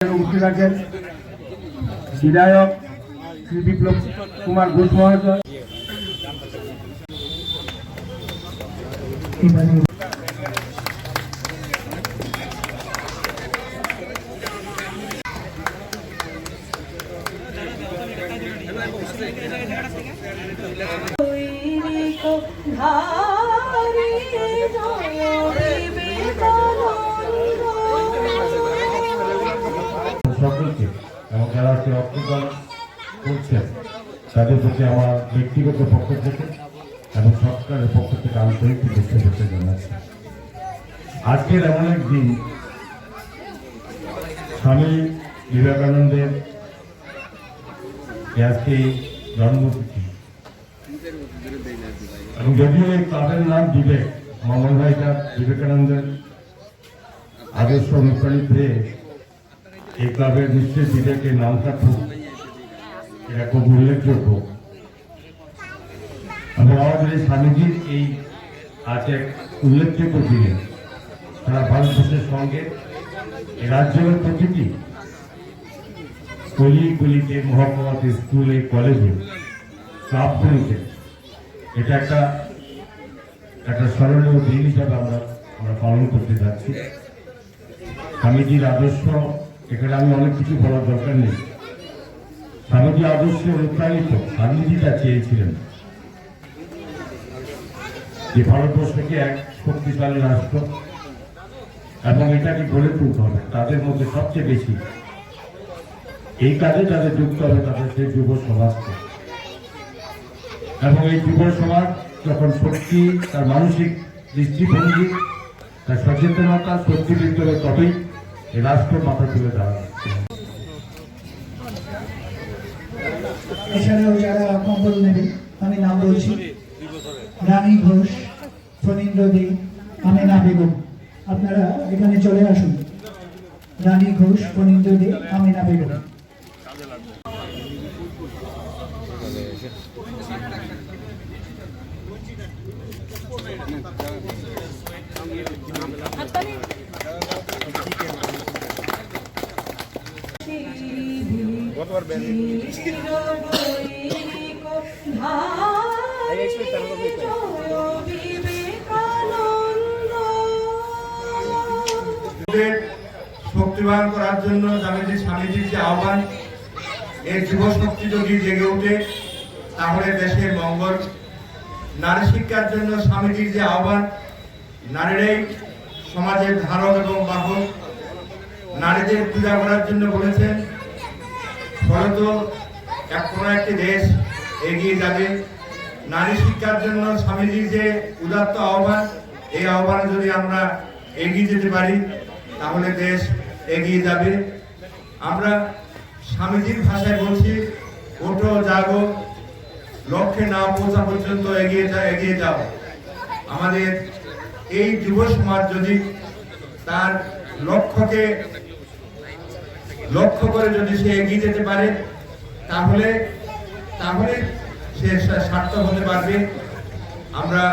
উপস্থিত আছেন বিধায়ক শ্রী বিপ্লব কুমার ঘোষ মহাশয়। সকলকে এবং যারা রক্তদান করছেন তাদের প্রতি আমার ব্যক্তিগত পক্ষ থেকে এবং সরকারের পক্ষ থেকে আন্তরিক শুভেচ্ছা জানাচ্ছি। আজকের এমন এক দিন, স্বামী বিবেকানন্দের আজকে জন্মতিথি, এবং যদিও এই ক্লাবের নাম বিবেক, মামন ভাই বিবেকানন্দের আদর্শ অনুপ্রাণিত হয়ে এই ক্লাবের নিশ্চয় বিবেকের নামটা খুব এটা খুব উল্লেখযোগ্য। এবং আমাদের এই স্বামীজির এই আজ এক উল্লেখযোগ্য দিনে সারা ভারতবর্ষের সঙ্গে রাজ্যের প্রতিটি গলি গলিতে, মহকুমাতে, স্কুলে, কলেজে, ক্লাবগুলিতে এটা একটা স্মরণীয় দিন হিসাবে আমরা পালন করতে যাচ্ছি। স্বামীজির আদর্শ এখানে আমি অনেক কিছু বলার দরকার নেই। স্বামীজি আদর্শে অনুপ্রাণিত স্বামীজি তা চেয়েছিলেন যে ভারতবর্ষকে এক শক্তিশালী রাষ্ট্র এবং এটাকে গড়ে তুলতে হবে। তাদের মধ্যে সবচেয়ে বেশি এই কাজে যাদের যুক্ত হবে তাদের সেই যুব সমাজকে, এবং এই যুব সমাজ যখন শক্তি, তার মানসিক দৃষ্টিভঙ্গি, তার সচেতনতা শক্তিবৃদ্ধ হবে, তবেই এই রাষ্ট্র মাথা তুলে দাঁড়াবে। এছাড়াও যারা কম্বল নেবে, আমি নাম বলছি: রানী ঘোষ, ফণীন্দ্র দে, আমেনা বেগম। আপনারা এখানে চলে আসুন। রানী ঘোষ, ফণীন্দ্র দে, আমেনা বেগম। শক্তিবান করার জন্য স্বামীজির যে আহ্বান, এই যুব শক্তি যদি জেগে ওঠে তাহলে দেশের মঙ্গল। নারী শিক্ষার জন্য স্বামীজির যে আহ্বান, নারীরাই সমাজের ধারক এবং বাহক। নারীদের পূজা করার জন্য বলেছেন, ফলত কোনো একটি দেশ এগিয়ে যাবে। নারী শিক্ষার জন্য স্বামীজির যে উদাত্ত আহ্বান, এই আহ্বানে যদি আমরা এগিয়ে যেতে পারি তাহলে দেশ এগিয়ে যাবে। আমরা স্বামীজির ভাষায় বলছি, ওঠো জাগো, লক্ষ্যে না পৌঁছা পর্যন্ত এগিয়ে যাও। আমাদের এই যুব সমাজ যদি তার লক্ষ্যকে লক্ষ্য করে যদি সে এগিয়ে যেতে পারে তাহলে সে সার্থক হতে পারবে। আমরা